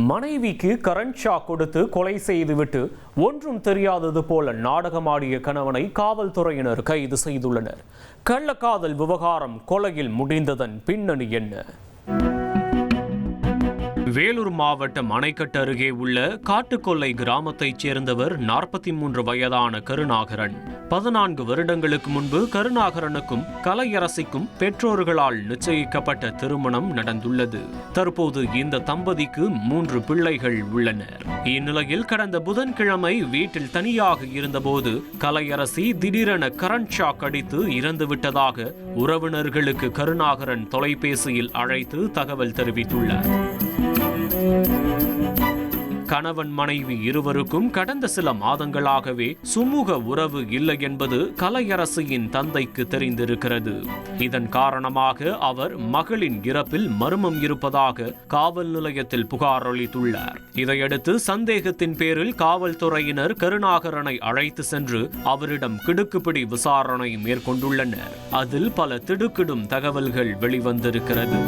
மனைவிக்கு current shock கொடுத்து கொலை செய்துவிட்டு ஒன்றும் தெரியாதது போல நாடகமாடிய கணவனை காவல்துறையினர் கைது செய்துள்ளனர். கள்ளக்காதல் விவகாரம் கொலையில் முடிந்ததன் பின்னணி என்ன? வேலூர் மாவட்டம் அணைக்கட்டு அருகே உள்ள காட்டுக்கொல்லை கிராமத்தைச் சேர்ந்தவர் 43 வயதான கருணாகரன். 14 வருடங்களுக்கு முன்பு கருணாகரனுக்கும் கலையரசிக்கும் பெற்றோர்களால் நிச்சயிக்கப்பட்ட திருமணம் நடந்துள்ளது. தற்போது இந்த தம்பதிக்கு 3 பிள்ளைகள் உள்ளனர். இந்நிலையில் கடந்த புதன்கிழமை வீட்டில் தனியாக இருந்தபோது கலையரசி திடீரென கரண்ட் ஷாக் அடித்து இறந்துவிட்டதாக உறவினர்களுக்கு கருணாகரன் தொலைபேசியில் அழைத்து தகவல் தெரிவித்துள்ளார். கணவன் மனைவி இருவருக்கும் கடந்த சில மாதங்களாகவே சுமூக உறவு இல்லை என்பது கலையரசியின் தந்தைக்கு தெரிந்திருக்கிறது. இதன் காரணமாக அவர் மகளின் இறப்பில் மர்மம் இருப்பதாக காவல் நிலையத்தில் புகார் அளித்துள்ளார். இதையடுத்து சந்தேகத்தின் பேரில் காவல்துறையினர் கருணாகரனை அழைத்து சென்று அவரிடம் கிடுக்குப்பிடி விசாரணை மேற்கொண்டுள்ளனர். அதில் பல திடுக்கிடும் தகவல்கள் வெளிவந்திருக்கிறது.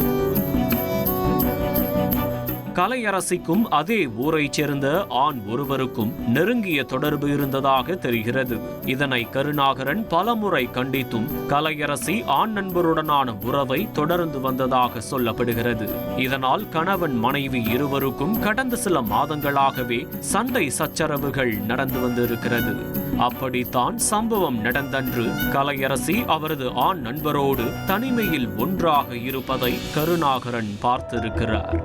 கலையரசிக்கும் அதே ஊரைச் சேர்ந்த ஆண் ஒருவருக்கும் நெருங்கிய தொடர்பு இருந்ததாக தெரிகிறது. இதனை கருணாகரன் பலமுறை கண்டித்தும் கலையரசி ஆண் நண்பருடனான உறவை தொடர்ந்து வந்ததாக சொல்லப்படுகிறது. இதனால் கணவன் மனைவி இருவருக்கும் கடந்த சில மாதங்களாகவே சண்டை சச்சரவுகள் நடந்து வந்திருக்கிறது. அப்படித்தான் சம்பவம் நடந்தன்று கலையரசி அவரது ஆண் நண்பரோடு தனிமையில் ஒன்றாக இருப்பதை கருணாகரன் பார்த்திருக்கிறார்.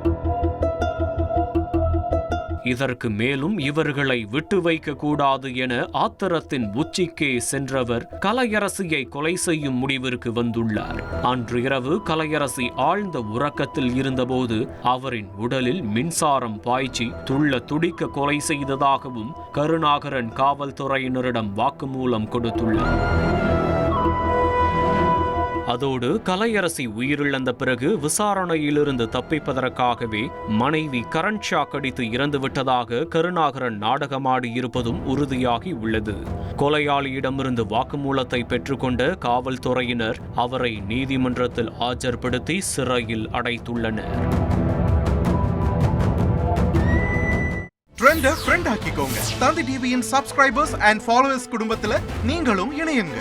இதற்கு மேலும் இவர்களை விட்டு வைக்க கூடாது என ஆத்திரத்தின் உச்சிக்கே சென்றவர் கலையரசியை கொலை செய்யும் முடிவிற்கு வந்துள்ளார். அன்று இரவு கலையரசி ஆழ்ந்த உறக்கத்தில் இருந்தபோது அவரின் உடலில் மின்சாரம் பாய்ச்சி துள்ள துடிக்க கொலை செய்ததாகவும் கருணாகரன் காவல்துறையினரிடம் வாக்குமூலம் கொடுத்துள்ளார். அதோடு கலையரசி உயிரிழந்த பிறகு விசாரணையிலிருந்து தப்பிப்பதற்காகவே மனைவி கரண்ட் ஷாக் அடித்து இறந்துவிட்டதாக கருணாகரன் நாடகமாடி இருப்பதும் உறுதியாகி உள்ளது. கொலையாளியிடமிருந்து வாக்குமூலத்தை பெற்றுக்கொண்ட காவல்துறையினர் அவரை நீதிமன்றத்தில் ஆஜர்படுத்தி சிறையில் அடைத்துள்ளனர். ஃப்ரெண்ட் ஆக்கிக்கோங்க. தந்தி டிவியின் சப்ஸ்கிரைபர்ஸ் அண்ட் ஃபாலோவர்ஸ் குடும்பத்தில் நீங்களும் இணையுங்க.